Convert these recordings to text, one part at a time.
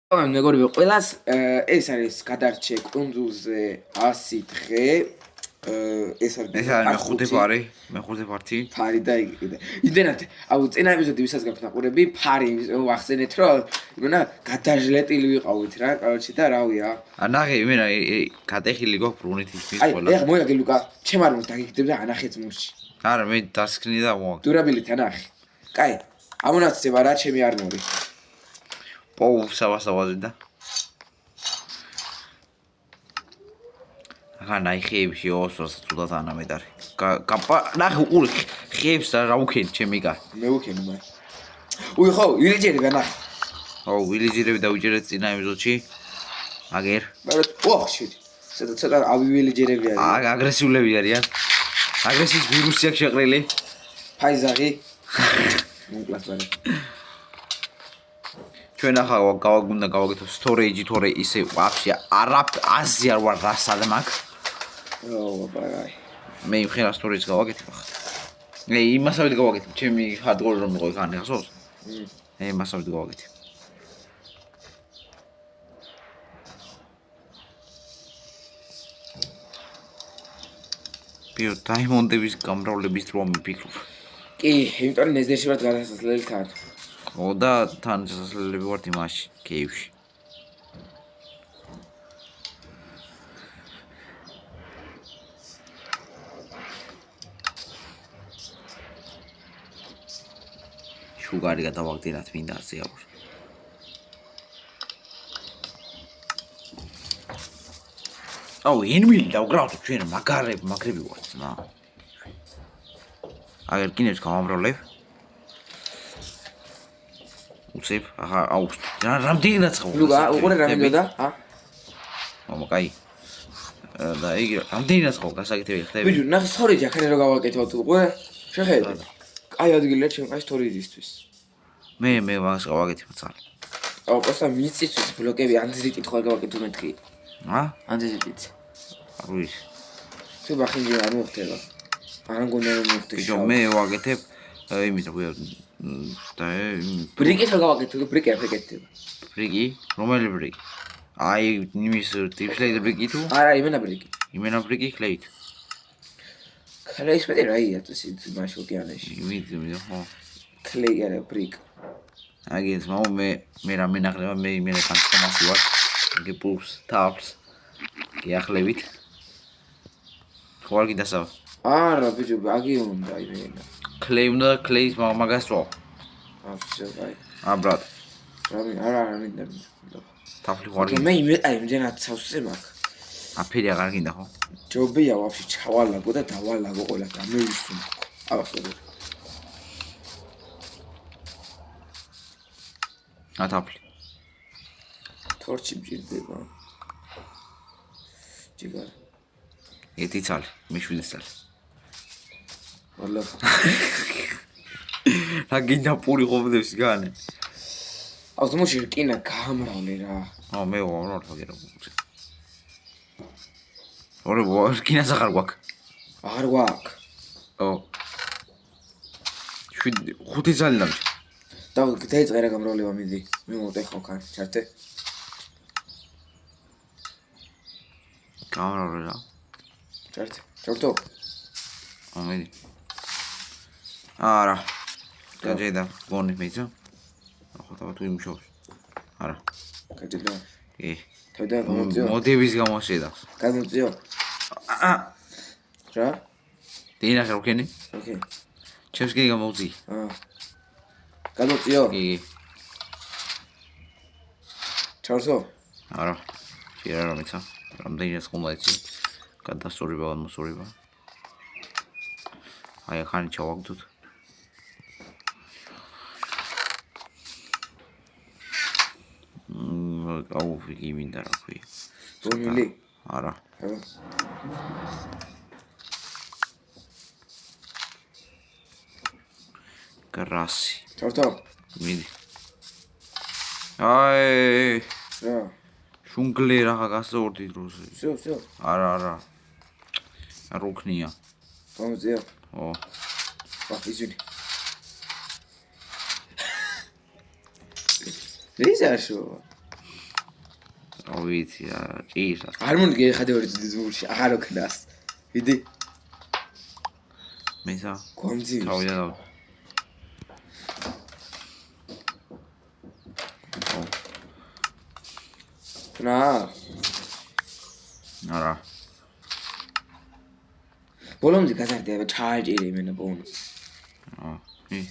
მეგობრებო, ყველას ეს არის გადარჩე კუნძულზე 100 დღე. ეს არის მეხუთე პარტი. ფარი და იქ. იმდენად, წინა ეპიზოდი ვისაც გაქვთ აყურები, ფარი ვახსენეთ, რომ იმენა გადაჟლეტილი ვიყავით რა, კოროჩი და რავია. ანახე, იმენა გადახილი გვაქვს ბრუნით ის ყველა. აი, ეხლა მოიგე ლუკა, ჩემ არ მომს დაგიქდებ და ანახეთ მურში. არა, მე დასკნი და მოაქვს. დურაბილით ანახე. კაი, ამონაცება რა ჩემი არნორი. პოუ სავასავაზე და ახლა ხეებში ოსოს თუდად ანამედარი. ნახე უყური ხეებს რა უქენი ჩემი კარ. მე უქენი მაგ. უი ხო, ვილეჯერები ანახე. ო, ვილეჯერები დავიჯერეთ წინა ეპიზოდში. აგერ. ოხში. ცოტა ავივილეჯერები არიან. აგრესიულები არიან. აგრესიის ვირუსი აქვს შეყრილი. ფაიზაღი. მოკლას ვარ. ჩვენ ახლა გავაგუნდა გავაკეთო storage თორე ისე ვაფშე აზი არ ვარ რასად მაგ. ო, ბაი. მე იმხელა storage გავაკეთებ ახლა. მე იმასავით გავაკეთებ, ჩემი hardware რომ მიყო იქ ახსოვს? მე იმასავით გავაკეთებ. ბიო დაიმონდების გამრავლების დრო მიფიქრობ. კი, იმიტომ ნეზდერში ვარ გადასასვლელი თან. ო და თან შესაძლებელი ვარ იმაში, კეივში. შუგარი გადავაგდენათ მინდა ზეაბურ. აუ, ენმილი დავგრავთ ჩვენ მაგრები ვართ, ნა. აგერ კინებს გავამრავლებ. უცებ, ახლა აუგუსტ. რამდენად ცხო? ლუკა, უყურე რა მინდოდა? მამა, კაი. და იგი რამდენად ცხო გასაკეთებელი ხდები? ვიდეო, ნახე storage ახლა რა გავაკეთოთ, უყურე? შეხედე. კაი ადგილია ჩემ კაი storage-ისთვის. მე მაგას გავაკეთებ წალ. აუ, პოსტა მიწისთვის ბლოკები ანდზიტით ხარ გავაკეთო მეთქი. ანდზიტით. აღვის. თუ ბახინჯი არ მოხდება. არ მგონა რომ მოხდეს. ბიჭო, მე ვაკეთებ იმით რა და ბრიკით რა გავაკეთო, ბრიკი არ ფეკეთდება. ბრიკი? რომელი ბრიკი? აი, იმის ტიპსლეი ბრიკი თუ? არა, იმენა ბრიკი. იმენა ბრიკი ხლeit. ხლეის მეტი რაია წესი მაშ ოკეანეში. იმით ხო. ხლეი არა ბრიკ. აგეს მაო მე რა მენახლება მე იმენა კანცომასი ვარ. იგი პულს, თავს. გიახლებით. ხო არ გიდასავ. არა, ბიჭო, აგი უნდა იმენა. კლეი უნდა კლეის მაგას რო. აბსოლუტურად. აბრად. არა, მინდა. თაფლი ხო არ მე იმდენად სავსე მაქვს. აფერი აღარ გინდა ხო? ჯობია ვაფშე ჩავალაგო და დავალაგო ყველა და მე ვისუნ. აბსოლუტურად. ათაფლი. თორჩი მჭირდება. ჯიგარ. ერთი წალი, მე 7 წალი. ვალა. რა გინდა პური ყოფდებს გάνε? ავტომობილში რკინა გამრავლე რა. მე ვარ ვაგერა. ორე რკინას აღარ გვაქვს. არ გვაქვს. ო. 5 წალი დამჭი. და დაიწყე რა გამრავლება მიდი. მე მოვტეხავ ხარ, ჩართე. გამრავლე რა. ჩართე. ჩართო. ამედი. არა. გაჯედა გონი მეძო. ახლა თავად თუ იმუშავს. არა. გაჯედა. კი. თავიდან გამოწიო. მოდების გამოშედა. გამოწიო. რა? დინა ხერქენი? ოკეი. ჩემს კი გამოწი. გამოწიო. კი. ჩავსო? არა. შეიძლება რომ ისა. რამდენიც ხომ ეცი. გადასწორება მოსწორება. აი ახანი ჩავაგდოთ. აუ იგი მინდა რა ქვია. ბონილი? არა. გრასი. ჩავთო? მიდი. აი. რა? შუნგლე რა გასწორდი დროზე. всё. არა. არ უქნია. გამოწიო. ო. ვაფიჯი. რიზაშო? ვიცი რა, ჭირს. არ მომდგე ხადე ორი ძმურში, აღარ ოქნას. ვიდი. მისა. გონძი. თავი და რა? არა. ბოლომდე გაზარდია, ჩააჭირე იმენა ბონუს. ი.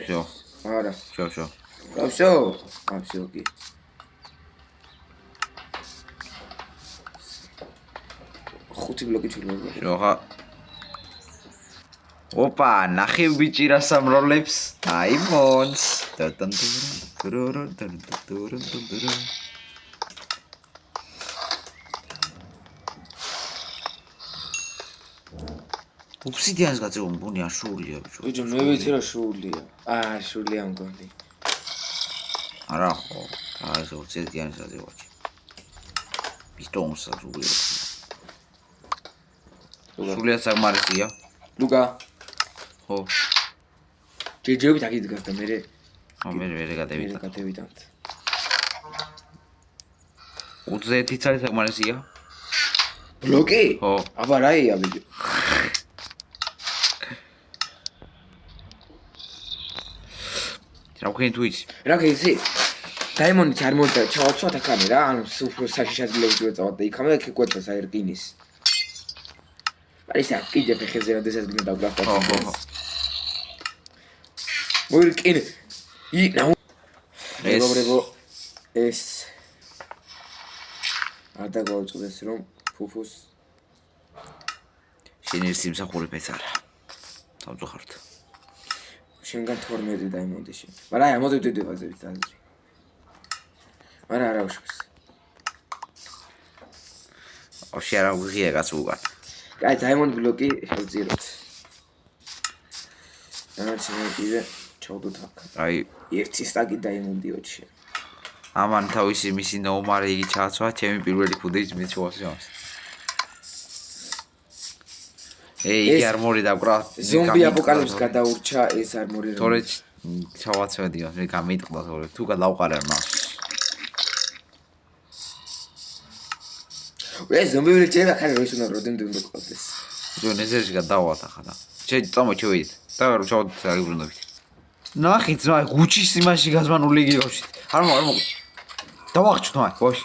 всё. არა. всё. всё. всё კი. ხუთი ბლოკი ჩურდება. შოხა. ოპა, ნახე ბიჭირა სამროლებს. დაიმონს. ოფსიდიანს გაწევ მგონი აშუულია ბიჭო. ბიჭო, მე ვიცი რა შუულია. შუულია მგონი. არა ხო, ეს ოფსიდიანს გაწევაჩი. პისტონს აშუულია. შუულია საკმარისია. ლუკა. ხო. ჯეჯობით აგიდგას და მე ხო, მე გადავიდა. გადავიდანთ. 21 წელი საკმარისია. ბლოკი? ხო. აბა რაია ბიჭო. რა ვქენი თუ იცი? რა გეცი? დაიმონიც არ მომდა ჩავაცვათ აქამდე რა, ანუ უფრო საშიში ადგილებში ვეწავად და იქამდე ეკვეთა საერკინის. ისე კიდე ფეხებზე როდესაც გინდა დავგახტა. ხო. მოირკინე. მეგობრებო, ეს არ დაგვაუწყდეს რომ ფუფუს შენ ერთ სიმსახურე ფეცარა. დავწუხართ. შენგან 12 დაიმონდი შენ. მაგრამ აი ამოდევდები ვაზებით აზრი. მაგრამ არა უშავს. ოფში არა უღია კაც უგან. აი დაიმონდ ბლოკი შევწიროთ. დანარჩი კიდე ჩავდოთ აქ. აი ერთი სტაგი დაიმონდიოთ შენ. ამან თავისი მისი ნომარი იგი ჩააცვა, ჩემი პირველი ფუდეჯი მეცხოვას. იგი არმორი დაკვრა. ზომბი აპოკალიფს გადაურჩა ეს არმორი. თორე ჩავაცვედიო, მე გამიტყდა თორე. თუ გადავყარე მას. ეს ზომბი ვერ შეიძლება ხარ როის უნდა როდემდე უნდა ყავდეს. ჯო ნეზერში გადავათა ხადა. წამოჩევით. და რომ ჩავდეთ აგიბრუნდებით. ნახე ძმა გუჩის იმაში გაზმანული გიყავში. არ მოგ. დავახჩოთ მაგ, ვაში.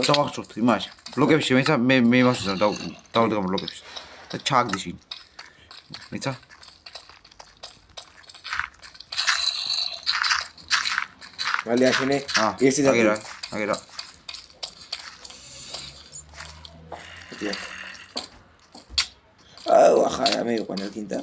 დავახჩოთ იმაში. ბლოკებში მე იმაში დავდგამ ბლოკებში. და ჩაგდი შინ. მეცა. მალე აშენე. ერთი და აგერა. ახლა მე იყვანა გინდა.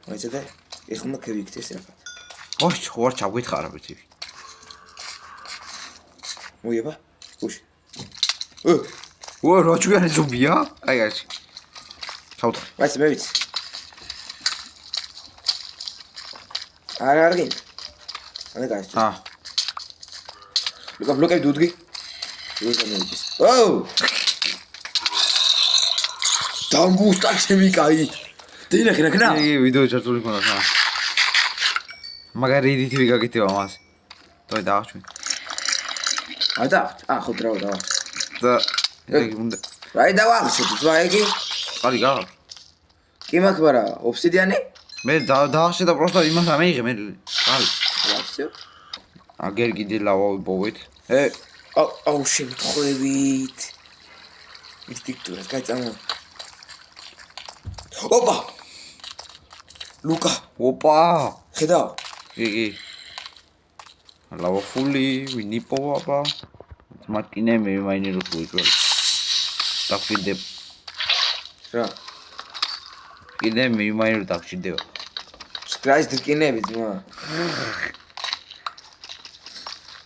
მოიცადე? ეხლა უნდა ქევიქცეს ახლა. ოშ, ხوار ჩაგვითხრა ბიჭი. მოიება? უში. რა ჩვენი ზომბია? აი არის. ჩავთხ. ვაიც მე ვიცი. არ გინ. ანა გაიჭი. ბლოკები დუდგი. რუსამეჯის. დამბუსტა ჩემი კაი. დინა ხნა. იგი ვიდეო ჩართული ქონდა ხა. მაგარი ედიტი ვიგაკეთება მას. თოე დაახჩვი. ხო დრავ. და იგი უნდა. რაი დავახშოთ, ზვა იგი? ყალი გა. კი მაქვს არა, ოფსიდიანი? მე დაახშე და პროსტა იმას ამეიღე მე. ყალი. ვაფსო. აგერ კიდე ლავა ვიპოვეთ. აუ შემთხვევით. ინსტინქტურად გაიწამო. ოპა! ლუკა! ხედავ? იგი. ლავა ფული, ვინიპოვა. მარტინე მე მაინეროს ვიჭველი. დაგჭირდება. რა? კიდე მე მაინერო დაგჭირდება. სკრაის დკინები ძმა.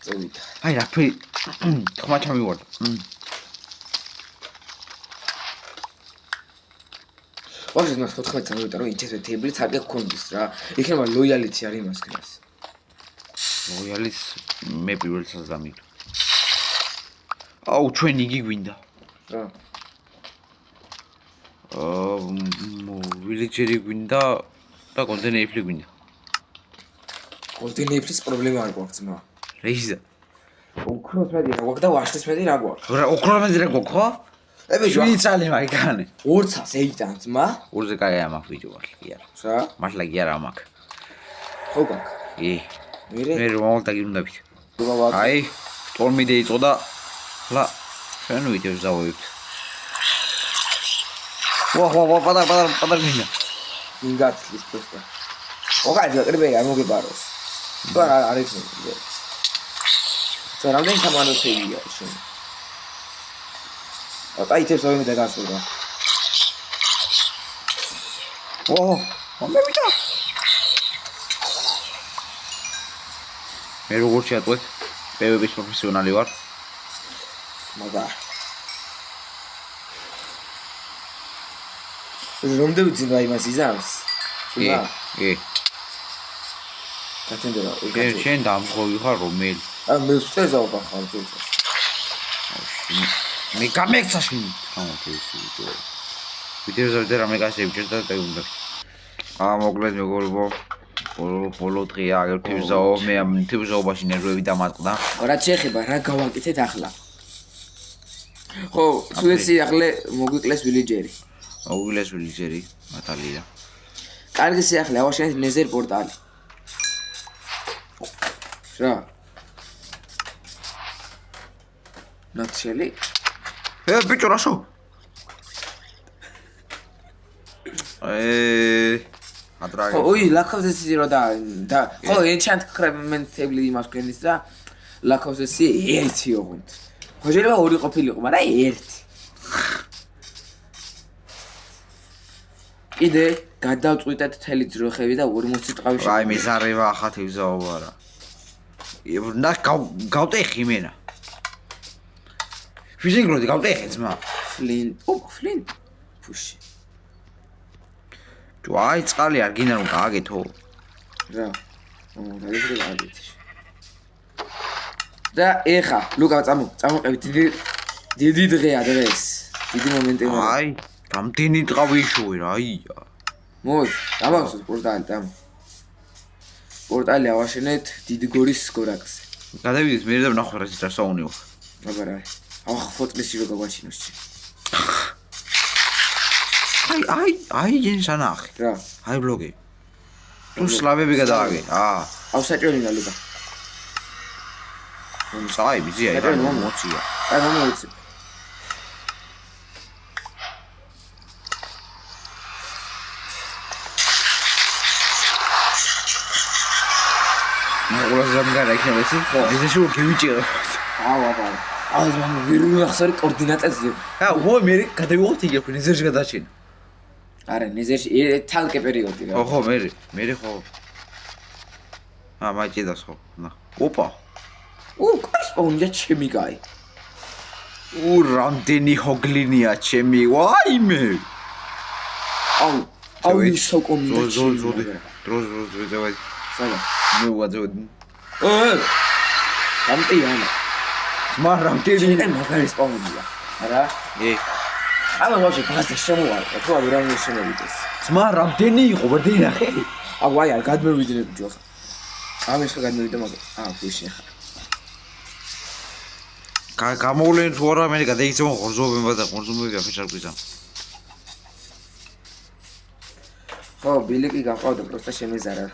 წევით. აი რა ფერი ხმა ჩამივარდა. ვაშის მას 14 წამოვიდა რომ ინჩესვე თეიბლიც არ გქონდეს რა. იქნება ლოიალიტი არის მას ქნას. ლოიალის მე პირველსაც დამიტო. აუ ჩვენ იგი გვინდა. რა? ვილეჯერი გვინდა და კონტენერი ფლი გვინდა. ორდინეიფლის პრობლემა არ გვაქვს ძმა. რეჟიზა. ოქროს მეტი რა გვაქვს და ვაშლის მეტი რა გვაქვს. რა ოქრომეზე რა გქო? ებე შვიდი წალი მაგane. 200 ეიტან ძმა. ორზე კაი ამაკ ბიჭო მართლა კი არა. რა? მართლა კი არა ამაკ. ხო გაქ. კი. მერე მე რომ დაგირუნდებით. დუღავა. აი, სტორმი დაიწყო და ლა ჩვენ ვიდეოს დავუვით. ვა, პატარ მინდა. ინგაცის პროსტა. ოგაჯი აკრიბე არ მოგებაროს. თუ არ არის მე. ზა რამდენი თამანო შეიძლება შენ. აი ეს ორი დაგასურა. მე ვიტა. მე როგორ შეატყვეთ? პევების პროფესიონალი ვარ. მაგა. რომდე ვიძინა იმას იზამს? კი. კაცენდერა. შენ დამღოვი ხარ რომელი? მე ვწეზავ ხარ ძუძას. მე გამექცაში თამაში ვიდეო. ვიდეოზე და რამე გასებჭერ და დაუნდა. მოკლედ მეგობრებო, ბოლო დღეა აგერთვიზაო, მე ამ თვიზაობაში ნერვები დამატყდა. რა შეეხება, რა გავაკეთეთ ახლა? ხო, სულეცი ახლა მოგვიკლეს ვილეჯერი. აუგილეს ვილეჯერი, ნატალია. კარგი სიახლე, ავაშენეთ ნეზერ პორტალი. რა? ნაცელი? ბიჭო რაშო? ატრაგე. ოი, ლაკავზესი რო და ხო, enchantment-ები იმას ქვენდის და ლაკავზესი ერთი ოღონდ. ხო შეიძლება ორი ყოფილიყო, მაგრამ ერთი. კიდე გადავწყვიტეთ თელი ძროხები და 40 ტყავი აი მიზარევა ახათ ივზაობა რა. და გავტეხი მენა. ფიზიკურად გავტეხე ძმა. ფლინ. ფუში. თუ აი წყალი არ გინდა რომ გააგეთო. რა. დაიწყე გააგეთი. და ეხა, ლუკა წამოყევით დიდი დღეა დღეს. დიდი მომენტია. აი, რამდენი ტყავი შოვი რა, აია. მოი, დავახსოვს პორტალი და პორტალი ავაშენეთ დიდგორის გორაკზე. გადავიდეთ მე და ვნახოთ რა ის საუნიო. აბარა. ახ ფოტოში რო გავაჩინოს. აი ენსანახი. რა? აი ბლოგი. თუ სლავები გადააგე. ავსაჭრელინა ლუკა. აი ბიზია, აი მომოცია. აი მომოცია. ზამგარა იქნებიცი? ეს შუ გივიჭირო. აბა. აი ზამი ვირუნახსარი კოორდინატაზე. მოი მე გადავიღოთ იგებ ნეზერში გადაჩინ. არა, ნეზერში თალკე პერიოდი რა. ხო, მე ხო. მაჭიდას ხო. ნა. ოპა. კაი სპაუნია ჩემი კაი. რამდენი ჰოგლინია ჩემი. ვაიმე. აუ ისო კომიტეტი. დროს ვეძავდი. სადა. მე ვაძვდი. გამტიანა. რამდენი მაგარი სპაუნია. არა? ამა მოშე ფასე შემოვალ. თუ არ რამე შემოვიდეს. რამდენი იყო ბერდინახე? აი არ გადმოვიდნენ ბიჭო. ამის ხა გადმოვიდა მაგრამ. ფუში ხა. გამოვლენ თუ არა მე გადაიქცევა ხორზობება და ხორზობები αφეშ არ გვიზამ. ხო, ბილიკი გაყავდა, პროსტა შემეზარა.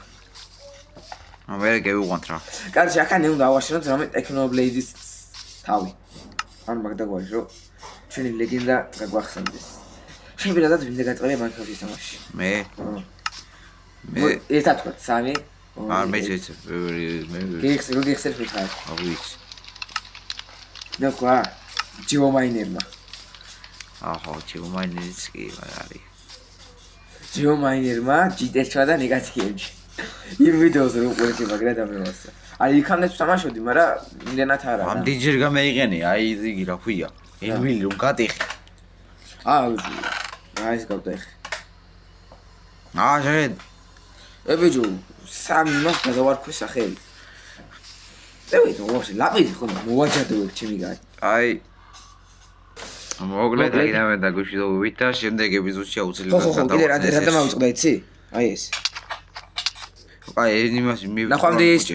მე გევიყვანთ რა. კარგი, ახლა უნდა ავაშენოთ რამე ტექნობლეიდის თავი. ან მაგდაგვარი რო ჩვენი ლეგენდა გაგვახსენდეს. შენ პირადად ვინდა გაწყრია Minecraft-ის თამაში? მე ერთად თქვა 3. არ მეცეც მე გიხსენ ხარ. აღვიც. და ყა ჯიომაინერმა. აჰო, ჯიომაინერიც კი არის. ჯიომაინერმა ჯიტეჩვა და ნეგატიებში. იმ ვიდეოზე რო ყურე მაგრა დამევასა. აი იქამდე თამაშობდი, მაგრამ იმდენად არა. ამდენჯერ გამეიღენი, აი იგი რა ქვია. ემილი რომ გადეხი. ეს გავტეხი. შენ. ებიჯო, სამი მას გადავარქვი სახელი. ევიდო, ვაფშე, ლაპიდი ხო მოვაჯადოვებ ჩემი გაი. აი მოკლედ აგინავე და გუშინდობით და შემდეგ ეპიზოდში აუცილებლად ხო, კიდე რა დამავიწყდა იცი? აი ეს. აი იმას ნახვამდის